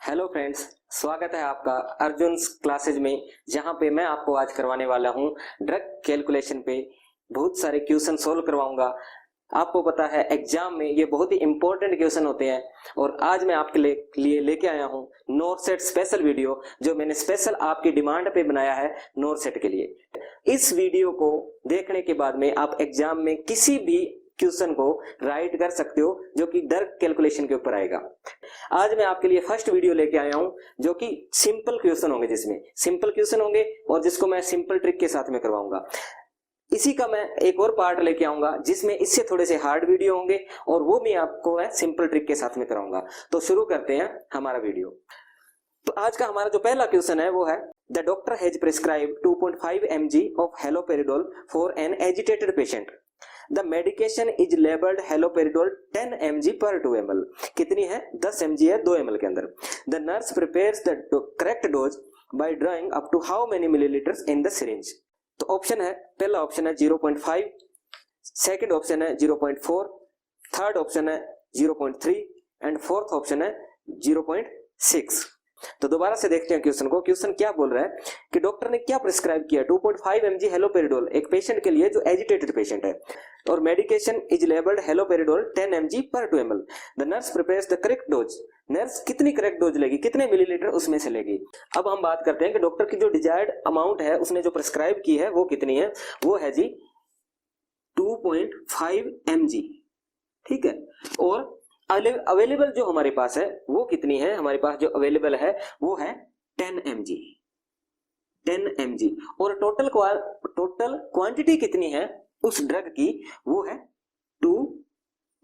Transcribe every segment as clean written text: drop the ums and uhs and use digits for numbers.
Hello friends, स्वागत है आपका अर्जुन क्लासेज में, जहां पे मैं आपको आज करवाने वाला हूं ड्रग कैलकुलेशन पे बहुत सारे क्वेश्चन सोल्व करवाऊंगा। आपको पता है एग्जाम में ये बहुत ही इंपॉर्टेंट क्वेश्चन होते हैं और आज मैं आपके लिए लेके आया हूं नोरसेट स्पेशल वीडियो, जो मैंने स्पेशल आपकी डिमांड पे बनाया है नोरसेट के लिए। इस वीडियो को देखने के बाद में आप एग्जाम में किसी भी क्वेश्चन को राइट कर सकते हो जो कि ड्रग कैलकुलेशन के ऊपर आएगा। आज मैं आपके लिए फर्स्ट वीडियो लेके आया हूं जो कि सिंपल क्वेश्चन होंगे, जिसमें सिंपल क्वेश्चन होंगे और जिसको मैं सिंपल ट्रिक के साथ में करवाऊंगा। इसी का मैं एक और पार्ट लेके आऊंगा जिसमें इससे थोड़े से हार्ड वीडियो होंगे और वो मैं आपको सिंपल ट्रिक के साथ में कराऊंगा। तो शुरू करते हैं हमारा वीडियो। तो आज का हमारा जो पहला क्वेश्चन है वो है, the doctor has prescribe 2.5 mg of haloperidol for an agitated patient. The medication is labelled haloperidol 10 mg पर 2 ml। कितनी है? 10 mg है 2 ml के अंदर। The nurse prepares the correct dose by drawing up to how many millilitres in the syringe. तो option है, पहला option है 0.5, सेकंड ऑप्शन है 0.4, थर्ड ऑप्शन है 0.3 एंड फोर्थ ऑप्शन है 0.6। तो दोबारा से देखते हैं क्वेश्चन को। क्वेश्चन क्या बोल रहा है कि डॉक्टर ने क्या प्रिस्क्राइब किया? 2.5 mg हेलोपेरिडोल एक पेशेंट के लिए जो एजिटेटेड पेशेंट है, और medication is labelled haloperidol 10 mg पर 2 ml। The nurse prepares the correct dose. Nurse कितनी करेक्ट डोज लेगी, कितने मिलीलीटर उसमें से लेगी? अब हम बात करते हैं कि डॉक्टर की जो डिजायर्ड अमाउंट है, उसने जो प्रिस्क्राइब की है वो कितनी है। वो है जी 2.5 mg, ठीक है। और अवेलेबल जो हमारे पास है वो कितनी है? हमारे पास जो अवेलेबल है वो है 10 mg, 10 mg। और टोटल क्वांटिटी कितनी है उस ड्रग की? वो है 2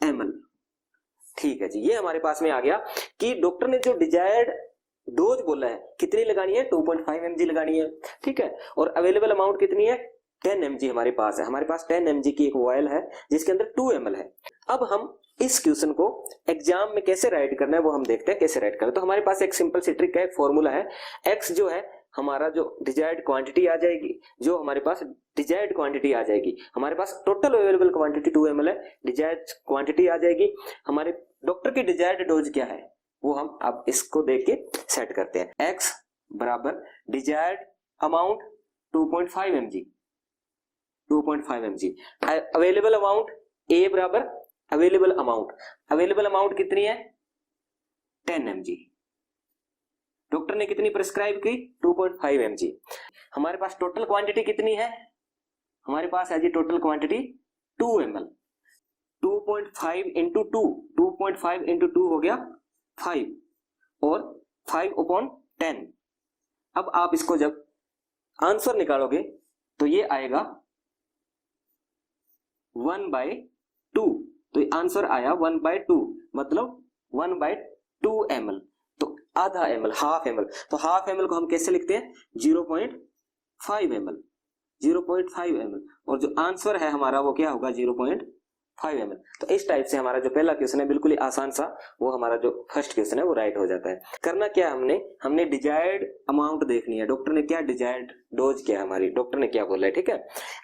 ml, ठीक है जी। ये हमारे पास में आ गया कि डॉक्टर ने जो डिजायर्ड डोज बोला है कितनी लगानी है? 2.5 mg लगानी है, ठीक है। और अवेलेबल अमाउंट कितनी है? 10 mg हमारे पास है। हमारे पास 10 mg की एक वायल है जिसके अंदर 2 ml है। अब हम इस क्वेश्चन को एग्जाम में कैसे राइट करना है वो हम देखते हैं कैसे राइट करना है। तो हमारे पास एक सिंपल सी ट्रिक है, एक फॉर्मूला है। x जो है हमारा जो डिजायर्ड क्वांटिटी आ जाएगी, जो हमारे पास डिजायर्ड क्वांटिटी आ जाएगी, हमारे पास टोटल अवेलेबल क्वांटिटी 2 ml है, डिजायर्ड क्वांटिटी आ जाएगी। हमारे डॉक्टर की डिजायर्ड डोज क्या है वो हम अब इसको देख के सेट करते हैं। x बराबर desired amount 2.5 mg, 2.5 mg। Available amount a बराबर अवेलेबल अमाउंट कितनी है? 10 mg। डॉक्टर ने कितनी प्रिस्क्राइब की? 2.5 mg। हमारे पास टोटल क्वांटिटी कितनी है? हमारे पास है जी total quantity 2 ml। 2.5 into 2, 2.5 into 2 हो गया 5, और 5/10। अब आप इसको जब आंसर निकालोगे तो ये आएगा 1/2। तो आंसर आया 1/2, मतलब 1/2 ml। तो आधा ml, हाफ ml। तो हाफ ml को हम कैसे लिखते हैं? 0.5 ml, 0.5 ml। और जो आंसर है हमारा वो क्या होगा? 0.5 ml। तो इस टाइप से हमारा जो पहला क्वेश्चन है बिल्कुल ही आसान सा, वो हमारा जो फर्स्ट क्वेश्चन है वो राइट हो जाता है। करना क्या है, हमने डिजायर्ड अमाउंट देखनी है। डॉक्टर ने क्या डिजायर्ड डोज क्या है हमारी, डॉक्टर ने क्या बोला है, ठीक है।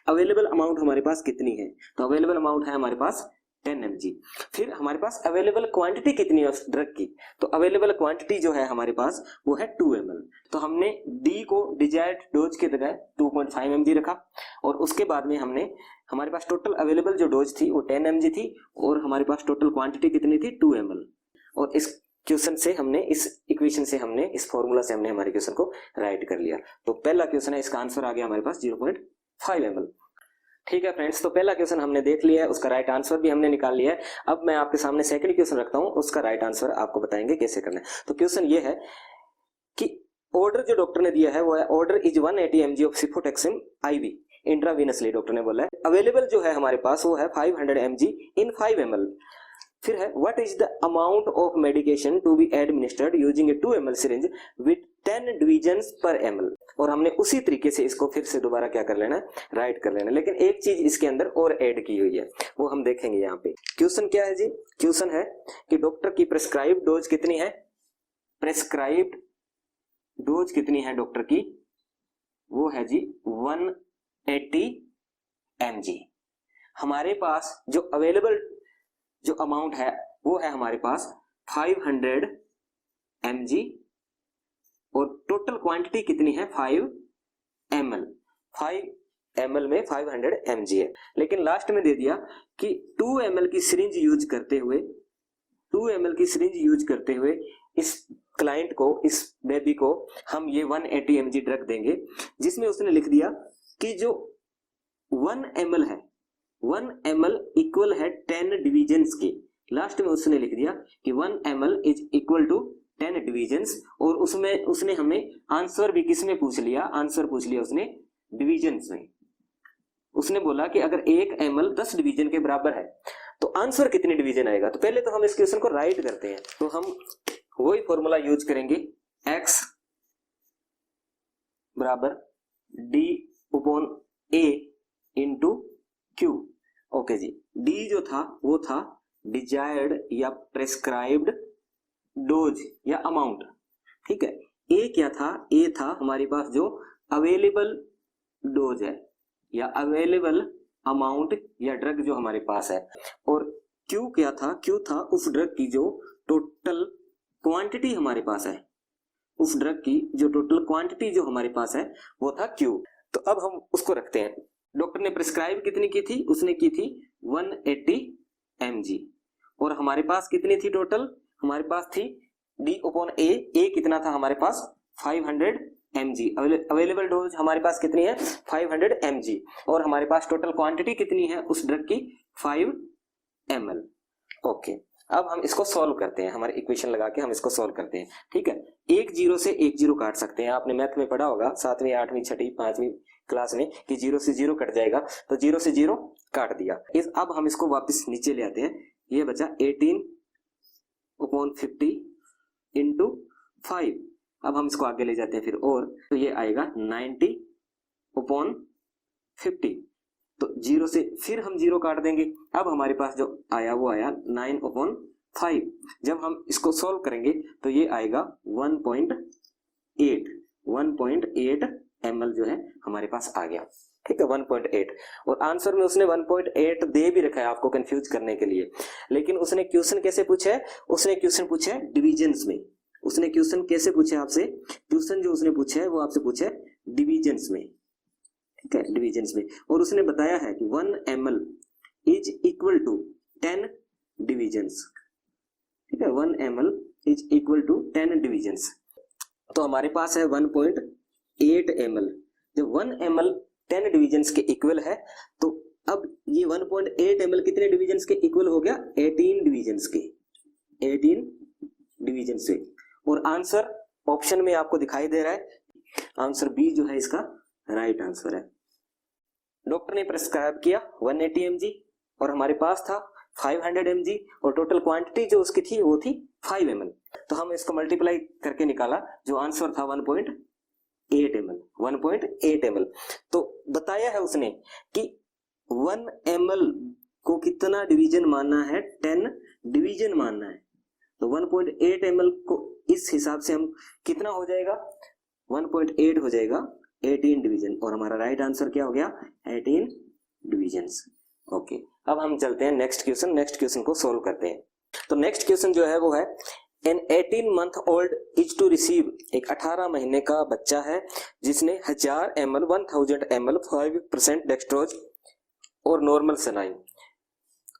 अवेलेबल अमाउंट हमारे पास कितनी है? तो अवेलेबल अमाउंट है हमारे पास 10 mg। फिर हमारे पास अवेलेबल क्वांटिटी कितनी है उस ड्रग की? तो अवेलेबल क्वांटिटी जो है हमारे पास वो है 2 ml। तो हमने D को डिजायर्ड डोज के जगह 2.5 mg रखा, और उसके बाद में हमारे पास टोटल अवेलेबल जो डोज थी वो 10 mg थी, और हमारे पास टोटल क्वांटिटी कितनी थी? 2 ml। और इस क्वेश्चन से इस इक्वेशन से इस फॉर्मूला से हमने हमारे क्वेश्चन को राइट कर लिया। तो पहला क्वेश्चन है, इसका आंसर आ गया हमारे पास 0.5 ml। ठीक है फ्रेंड्स, तो पहला क्वेश्चन हमने देख लिया है, उसका राइट आंसर भी हमने निकाल लिया है। अब मैं आपके सामने सेकंड क्वेश्चन रखता हूं, उसका राइट आंसर आपको बताएंगे कैसे करना है। तो क्वेश्चन ये है कि ऑर्डर जो डॉक्टर ने दिया है वो है, order is 180 mg of cefotaxime IV intravenously, doctor ने बोला है। अवेलेबल जो है हमारे पास वो है 500 mg इन 5 ml। फिर है, what is the amount of medication to be administered using a 2 ml syringe with 10 divisions per ml। और हमने उसी तरीके से इसको फिर से दोबारा क्या कर लेना है? राइट कर लेना। लेकिन एक चीज इसके अंदर और ऐड की हुई है, वो हम देखेंगे यहाँ पे। क्वेश्चन क्या है जी? क्वेश्चन है कि डॉक्टर की प्रिस्क्राइब्ड डोज कितनी है? प्रिस्क्राइब्ड डोज कितनी है डॉक्टर की? वो है जी 180 mg। हमारे पास जो अवेलेबल जो अमाउंट है वो है हमारे पास 500 mg और टोटल क्वांटिटी कितनी है 5 ml। 5 ml में 500 mg है, लेकिन लास्ट में दे दिया कि 2 ml की सिरिंज यूज करते हुए 2 ml की सिरिंज यूज करते हुए इस क्लाइंट को, इस बेबी को हम ये 180 mg ड्रग देंगे, जिसमें उसने लिख दिया कि जो 1 ml है 1 ml इक्वल है 10 डिविजन्स के। लास्ट में उसने लिख दिया कि 1 ml is equal to 10 divisions, और उसमें उसने हमें आंसर भी किसमें पूछ लिया, आंसर पूछ लिया उसने डिविजन्स में। उसने बोला कि अगर 1 ml 10 डिवीजन के बराबर है तो आंसर कितनी डिवीजन आएगा। तो पहले तो हम इस क्वेश्चन को राइट करते हैं, तो हम वही फॉर्मूला यूज करेंगे, x बराबर d upon a into Q. Okay जी, d जो था वो था डिजायर्ड या प्रेस्क्राइब्ड डोज या अमाउंट, ठीक है। a क्या था, a था हमारे पास जो अवेलेबल डोज है या अवेलेबल अमाउंट या ड्रग जो हमारे पास है, और Q क्या था, Q था उस ड्रग की जो टोटल क्वांटिटी हमारे पास है, उस ड्रग की जो टोटल क्वांटिटी जो हमारे पास है वो था Q। तो अब हम उसको रखते हैं। डॉक्टर ने प्रिस्क्राइब कितनी की थी, उसने की थी 180 mg, और हमारे पास कितनी थी टोटल, हमारे पास थी D upon A, A कितना था हमारे पास 500 mg। अवेलेबल डोज हमारे पास कितनी है 500 mg, और हमारे पास टोटल क्वांटिटी कितनी है उस ड्रग की 5 ml। ओके, अब हम इसको सॉल्व करते हैं, हमारे इक्वेशन लगा के हम इसको सॉल्व करते हैं, ठीक है। एक जीरो से एक जीरो काट सकते हैं, आपने मैथ में पढ़ा होगा 7वीं 8वीं 6वीं 5वीं क्लास में कि जीरो से जीरो कट जाएगा, तो जीरो से जीरो काट दिया। अब हम इसको वापस नीचे ले आते हैं, ये बचा 18 upon 50 इंटू 5। अब हम इसको आगे ले जाते हैं फिर, और तो ये आएगा 90 upon 50, तो जीरो से फिर हम जीरो काट देंगे। अब हमारे पास जो आया वो आया 9 upon 5। जब हम इसको सॉल्व करेंगे तो ये आएगा 1.8 ml जो है हमारे पास आ गया, ठीक है 1.8। और आंसर में उसने 1.8 दे भी रखा है आपको कंफ्यूज करने के लिए, लेकिन उसने क्वेश्चन कैसे पूछा है, उसने क्वेश्चन पूछा है डिविजन्स में। उसने क्वेश्चन कैसे पूछा आपसे, क्वेश्चन जो उसने पूछा है वो आपसे पूछा है डिविजन्स में, ठीक है डिविजन्स में। और उसने बताया है कि 1 ml is equal to 10 divisions, ठीक है 1 ml is equal to 10 divisions. तो हमारे पास है 1.8 ml। जब 1 ml 10 डिविजन्स के इक्वल है, तो अब ये 1.8 ml कितने डिविजन्स के इक्वल हो गया 18 डिविजन्स के, 18 डिविजन से। और आंसर ऑप्शन में आपको दिखाई दे रहा है, आंसर बी जो है इसका राइट आंसर है। डॉक्टर ने प्रिस्क्राइब किया 180 mg और हमारे पास था 500 mg, और टोटल क्वांटिटी जो उसकी थी वो थी 5 ml। तो हम इसको मल्टीप्लाई करके निकाला, जो आंसर था 1.8 ml, 1.8 ml। तो बताया है उसने कि 1 ml को कितना डिवीजन मानना है, 10 डिवीजन मानना है। तो 1.8 ml को इस हिसाब से हम कितना हो जाएगा 1.8 हो जाएगा 18 डिवीजन, और हमारा राइट आंसर क्या हो गया 18 डिविजन्स। ओके, अब हम चलते हैं नेक्स्ट क्वेश्चन को सोल्व करते हैं। तो नेक्स्ट क्वेश्चन जो है वो है an 18 month old is to receive, एक 18 महीने का बच्चा है जिसने 1000 ml 1000 ml 5% डेक्सट्रोज और normal saline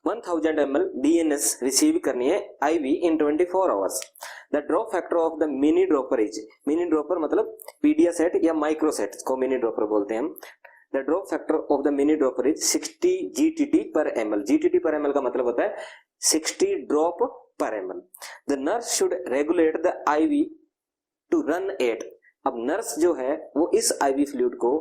1000 ml DNS receive करनी है IV in 24 hours. The drop factor of the mini dropper is, mini dropper मतलब पीडियासेट या माइक्रोसेट को मिनी ड्रॉपर बोलते हैं हम। The drop factor of the mini dropper is 60 GTT पर ml। GTT पर ml का मतलब होता है 60 drop per ml। The nurse should regulate the IV to run at. अब नर्स जो है वो इस IV फ्लूइड को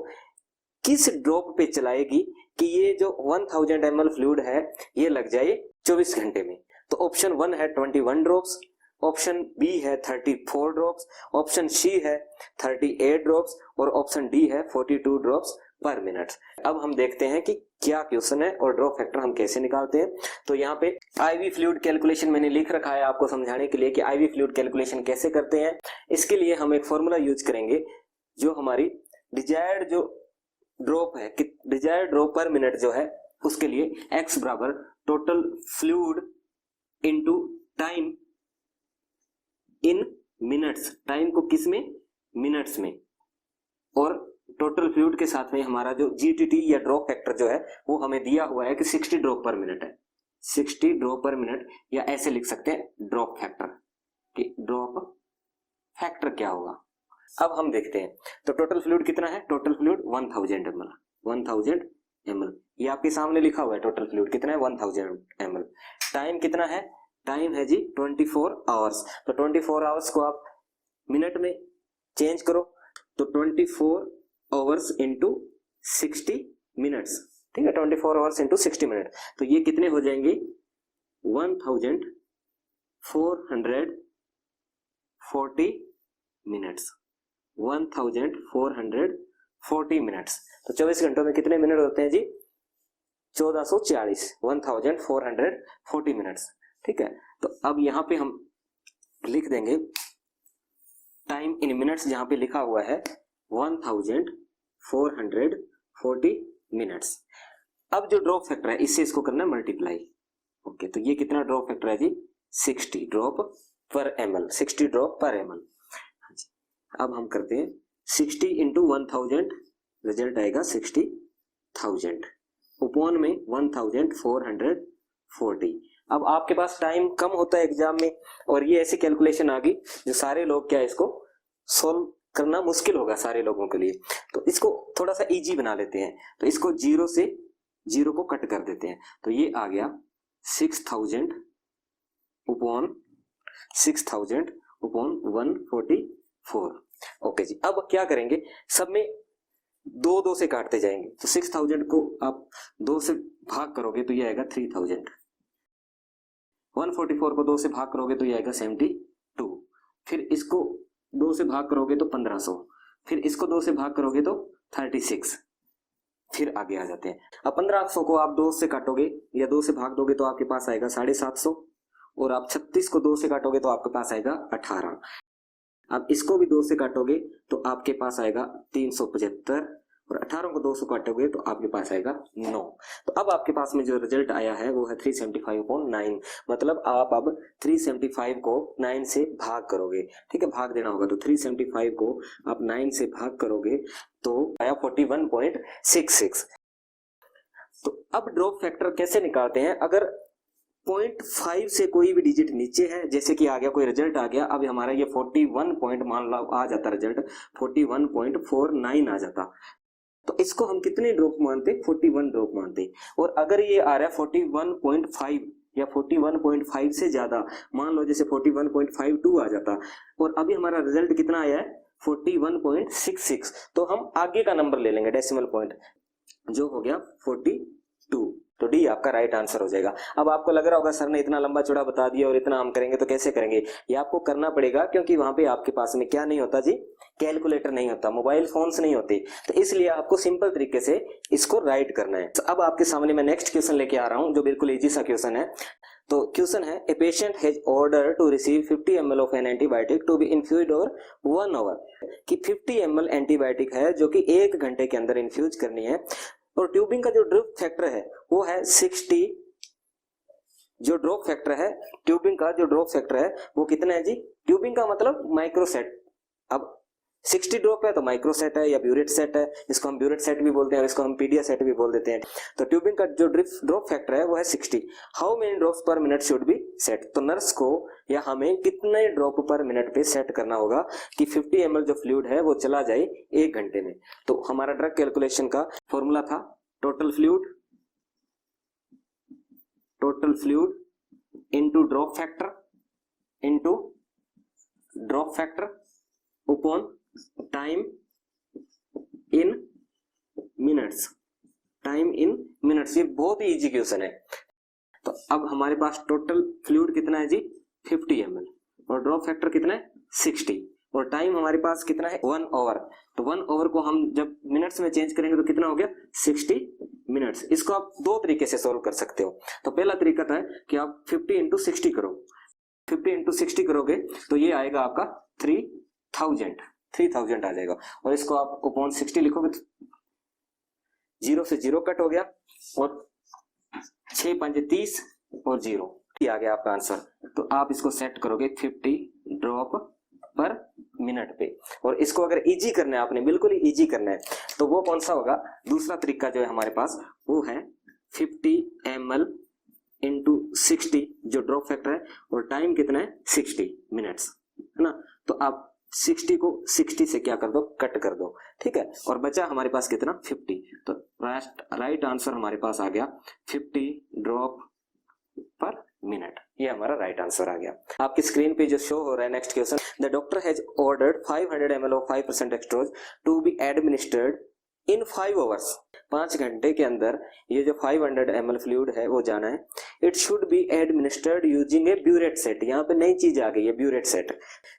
किस ड्रॉप पे चलाएगी कि ये जो 1000 ml फ्लूइड है ये लग जाए 24 घंटे में। तो ऑप्शन 1 है 21 ड्रॉप्स, ऑप्शन बी है 34 ड्रॉप्स, ऑप्शन सी है 38 ड्रॉप्स, और ऑप्शन डी है 42 ड्रॉप्स पर मिनट। अब हम देखते हैं कि क्या क्वेश्चन है और ड्रॉप फैक्टर हम कैसे निकालते हैं। तो यहाँ पे IV फ्लूइड कैलकुलेशन मैंने लिख रखा है आपको समझाने के लिए कि IV फ्लूइड कैलकुलेशन कैसे करते हैं। इसके लिए हम एक फॉर्मूला यूज करेंगे, जो हमारी डिजायर्ड जो ड्रॉप है, डिजायर्ड ड्रॉप पर मिनट जो है उसके लिए x बराबर total fluid into time in minutes. Time को किस में, मिनट्स में, और टोटल फ्लूइड के साथ में हमारा जो जीटीटी या ड्रॉप फैक्टर जो है वो हमें दिया हुआ है कि 60 ड्रॉप पर मिनट है, 60 ड्रॉप पर मिनट, या ऐसे लिख सकते हैं ड्रॉप फैक्टर, कि ड्रॉप फैक्टर क्या होगा। अब हम देखते हैं, तो टोटल फ्लूइड कितना है, टोटल फ्लूइड 1000 ml, 1000 ml, ये आपके सामने लिखा हुआ है, टोटल फ्लूइड कितना है 1000 ml। टाइम कितना है, टाइम है जी 24 आवर्स, तो 24 आवर्स को आप मिनट में चेंज करो, तो 24 आवर्स इंटू 60 मिनट्स, ठीक है, 24 आवर्स इंटू 60 मिनट, तो ये कितने हो जाएंगे 1440 मिनट्स, 1440 मिनट्स। तो 24 घंटों में कितने मिनट होते हैं जी 1440, 1440 मिनट्स, ठीक है। तो अब यहां पे हम लिख देंगे टाइम इन मिनट्स, जहां पे लिखा हुआ है 1440 मिनट्स। अब जो ड्रॉप फैक्टर है इससे इसको करना है मल्टीप्लाई, ओके, तो ये कितना ड्रॉप फैक्टर है जी 60 drop per ml, 60 drop per ml। अब हम करते हैं 60 इंटू 1000, रिजल्ट आएगा 60,000 अपॉन में 1440। अब आपके पास टाइम कम होता है एग्जाम में, और ये ऐसी कैलकुलेशन आ गई जो सारे लोग क्या इसको सोल्व करना मुश्किल होगा सारे लोगों के लिए, तो इसको थोड़ा सा इजी बना लेते हैं। तो इसको 0 से 0 को कट कर देते हैं, तो ये आ गया 6000 अपॉन 144। ओके जी, अब क्या करेंगे, सब में 2 से काटते जाएंगे, तो 6000 को आप 2 से भाग करोगे तो ये आएगा 3000, 144 को 2 से भाग करोगे तो ये आएगा 72, फिर इसको 2 से भाग करोगे तो 1500, फिर इसको 2 से भाग करोगे तो 36, फिर आगे आ जाते हैं। अब 1500 को आप 2 से काटोगे या 2 से भाग दोगे तो आपके पास आएगा 750, और आप 36 को 2 से काटोगे तो आपके पास आएगा 18। अब इसको भी 2 से काटोगे तो आपके पास आएगा 375, और 18 को 2 से काटोगे तो आपके पास आएगा 9। तो अब आपके पास में जो रिजल्ट आया है वो है 375/9, मतलब आप अब 375 को 9 से भाग करोगे, ठीक है, भाग देना होगा, तो 375 को आप 9 से भाग करोगे तो आया 41.66। तो अब ड्रॉप फैक्टर कैसे निकालते हैं, अगर 0.5 से कोई भी डिजिट नीचे है, जैसे कि आ गया कोई रिजल्ट आ गया, अब हमारा ये 41 पॉइंट मान लो आ जाता, रिजल्ट 41.49 आ जाता, तो इसको हम कितने ड्रॉप मानते, 41 ड्रॉप मानते। और अगर ये आ रहा है 41.5 या 41.5 से ज्यादा, मान लो जैसे 41.52 आ जाता, और अभी हमारा रिजल्ट कितना आया है 41.66, तो हम आगे का नंबर ले लेंगे डेसिमल पॉइंट, जो हो गया 42, तो डी आपका राइट आंसर हो जाएगा। अब आपको लग रहा होगा सर ने इतना लंबा चौड़ा बता दिया और इतना हम करेंगे तो कैसे करेंगे, ये आपको करना पड़ेगा, क्योंकि वहां पे आपके पास में क्या नहीं होता जी, कैलकुलेटर नहीं होता, मोबाइल फोन्स नहीं होते, तो इसलिए आपको सिंपल तरीके से इसको राइट करना है। तो अब आपके सामने मैं नेक्स्ट क्वेश्चन लेके आ रहा हूं, जो बिल्कुल इजी सा क्वेश्चन है। तो क्वेश्चन है, a patient has order to receive 50 ml of an antibiotic to be infused over 1 hour, कि 50 ml एंटीबायोटिक है जो कि 1 घंटे के अंदर इन्फ्यूज करनी है, और ट्यूबिंग का जो ड्रॉप फैक्टर है वो है 60, जो ड्रॉप फैक्टर है, ट्यूबिंग का जो ड्रॉप फैक्टर है वो कितना है जी, ट्यूबिंग का मतलब माइक्रोसेट, अब 60 ड्रॉप है तो माइक्रोसेट है या ब्यूरेट सेट है, इसको हम ब्यूरेट सेट भी बोलते हैं और इसको हम पीडिया सेट भी बोल देते हैं। तो ट्यूबिंग का जो ड्रॉप फैक्टर है वो है 60। हाउ मेनी ड्रॉप्स पर मिनट शुड बी सेट, तो नर्स को या हमें कितने ड्रॉप पर मिनट पे सेट करना होगा कि 50 ml जो फ्लूइड है वो चला जाए 1 घंटे में। तो हमारा ड्रग कैलकुलेशन का फॉर्मूला था total fluid into drop factor upon time in minutes, ये बहुत ही इजी क्वेश्चन है। तो अब हमारे पास टोटल फ्लूइड कितना है जी 50 ml, और ड्रॉप फैक्टर कितना है 60, और टाइम हमारे पास कितना है 1 आवर, तो 1 आवर को हम जब मिनट्स में चेंज करेंगे तो कितना हो गया 60 मिनट्स। इसको आप 2 तरीके से सोल्व कर सकते हो। तो पहला तरीका था कि आप 50 इंटू 60 करो, 50 इंटू 60 करोगे तो ये आएगा आपका 3000 आ जाएगा, और इसको आप अपॉन 60 लिखोगे तो 0 से 0 कट हो गया, और 6 5 30 और 0 आ गया आपका आंसर। तो आप इसको सेट करोगे 50 ड्रॉप पर मिनट पे। और इसको अगर इजी करना है आपने, बिल्कुल ही इजी करना है, तो वो कौन सा होगा, दूसरा तरीका जो है हमारे पास वो है 50 ml इंटू 60 जो ड्रॉप फैक्टर है, और टाइम कितना है 60 मिनट्स, है ना। तो आप 60 को 60 से क्या कर दो, कट कर दो, ठीक है। और बचा हमारे पास कितना 50। तो राइट आंसर हमारे पास आ गया 50 ड्रॉप पर मिनट, ये हमारा राइट आंसर आ गया। आपकी स्क्रीन पे जो शो हो रहा है next question, the doctor has ordered 500 ml of 5% dextrose to be administered in 5 hours. 5 घंटे के अंदर ये जो 500 ml फ्लूइड है वो जाना है। It should be administered using a burette set. यहाँ पे नई चीज आ गई है, burette set.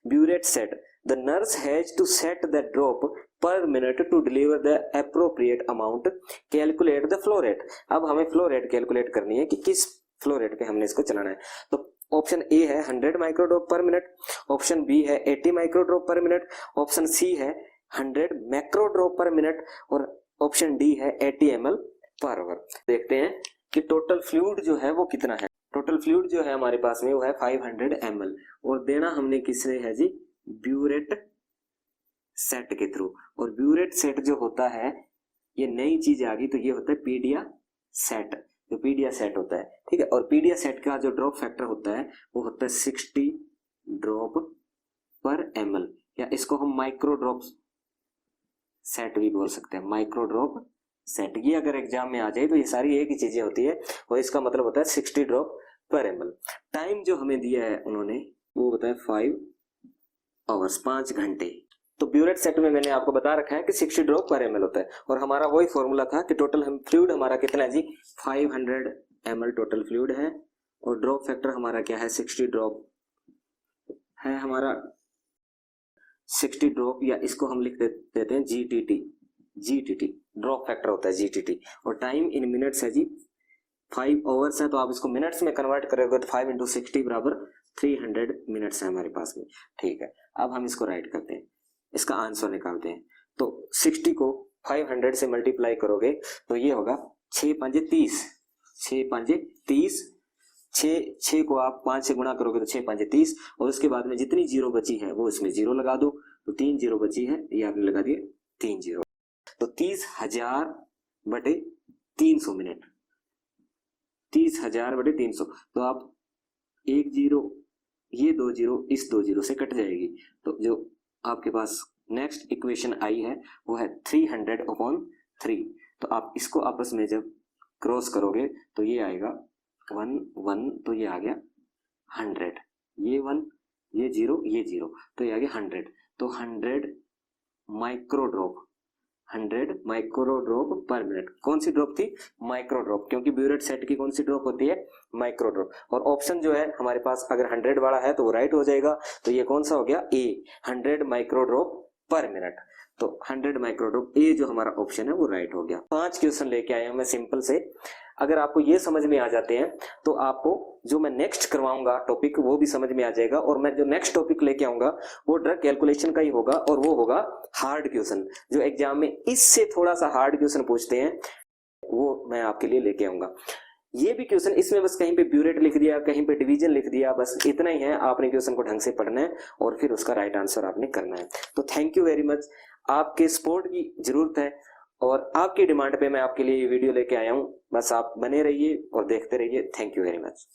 Burette set, the nurse has to set the drop per minute to deliver the appropriate amount, calculate the flow rate. अब हमें फ्लो रेट कैलकुलेट करनी है कि किस फ्लो रेट पे हमने इसको चलाना है। तो ऑप्शन ए है 100 माइक्रोड्रॉप पर मिनट, ऑप्शन बी है 80 माइक्रोड्रॉप पर मिनट, ऑप्शन सी है 100 मैक्रोड्रॉप पर मिनट, और ऑप्शन डी है 80 ml पर आवर। देखते हैं कि टोटल फ्लूइड जो है वो कितना है। टोटल फ्लूइड जो है हमारे पास में वो है 500 ml, और देना हमने किससे है जी, ब्यूरेट सेट के थ्रू। और ब्यूरेट सेट जो होता है, ये नई चीज आ गई, तो ये होता है पीडिया सेट, जो पीडिया सेट होता है, ठीक है। और पीडिया सेट का जो ड्रॉप फैक्टर होता है वो होता है 60 ड्रॉप पर ml, या इसको हम माइक्रो ड्रॉप सेट भी बोल सकते हैं, माइक्रो ड्रॉप सेट। ये अगर एग्जाम में आ जाए तो ये सारी एक ही चीजें होती है, और इसका मतलब होता है 60 ड्रॉप पर ml। टाइम जो हमें दिया है उन्होंने वो बताया 5 आवर्स, 5 घंटे। तो ब्यूरेट सेट में मैंने आपको बता रखा है कि 60 ड्रॉप पर ml होता है, और हमारा वही फॉर्मूला था कि टोटल हम फ्लूइड हमारा कितना है जी, 500 ml टोटल फ्लूइड है, और ड्रॉप फैक्टर हमारा क्या है, 60 ड्रॉप है हमारा, 60 ड्रॉप, या इसको हम लिख देते हैं जीटीटी, जीटीटी ड्रॉप फैक्टर होता है जीटीटी। और टाइम इन मिनट्स है जी, 5 आवर्स है, तो आप इसको मिनट्स में कन्वर्ट करोगे तो 5 × 60 बराबर 300 मिनट्स है हमारे पास में, ठीक है। अब हम इसको राइट करते हैं, इसका आंसर निकालते हैं। तो 60 को 500 से मल्टीप्लाई करोगे तो ये होगा 6 × 5 = 30, 6 × 5 = 30, 6 को आप 5 से गुणा करोगे तो 6 × 5 = 30, और उसके बाद में जितनी जीरो बची है वो इसमें जीरो लगा दो, तो 3 जीरो बची है, ये आपने लगा दिए 3 जीरो। तो 30,000 बटे 300 मिनट, 30,000 बटे 300, तो आप 1 जीरो, ये 2 जीरो इस 2 जीरो से कट जाएगी, तो जो आपके पास नेक्स्ट इक्वेशन आई है वो है 300/3। तो आप इसको आपस में जब क्रॉस करोगे तो ये आएगा 1 1, तो ये आ गया 100, ये 1 ये 0 ये 0, तो ये आ गया 100। तो 100 माइक्रोड्रॉप, 100 माइक्रोड्रॉप पर मिनट। कौन सी ड्रॉप थी, माइक्रोड्रॉप, क्योंकि ब्यूरेट सेट की कौन सी ड्रॉप होती है, माइक्रोड्रॉप। और ऑप्शन जो है हमारे पास अगर 100 वाला है तो वो राइट हो जाएगा, तो ये कौन सा हो गया, ए, 100 माइक्रोड्रॉप पर मिनट। तो 100 माइक्रोड्रॉप, ए जो हमारा ऑप्शन है वो राइट हो गया। 5 क्वेश्चन लेके आया हूं मैं सिंपल से। अगर आपको ये समझ में आ जाते हैं तो आपको जो मैं नेक्स्ट करवाऊंगा टॉपिक वो भी समझ में आ जाएगा, और मैं जो नेक्स्ट टॉपिक लेके आऊंगा वो ड्रग कैलकुलेशन का ही होगा, और वो होगा हार्ड क्वेश्चन, जो एग्जाम में इससे थोड़ा सा हार्ड क्वेश्चन पूछते हैं वो मैं आपके लिए लेके आऊंगा। ये भी क्वेश्चन, इसमें बस कहीं पे ब्यूरेट लिख दिया, कहीं पे डिवीजन लिख दिया, बस इतना ही है। आपने क्वेश्चन को ढंग से पढ़ना है और फिर उसका राइट आंसर आपने करना है। तो थैंक यू वेरी मच, आपके सपोर्ट की जरूरत है, और आपकी डिमांड पे मैं आपके लिए ये वीडियो लेके आया हूं। बस आप बने रहिए और देखते रहिए। Thank you very much.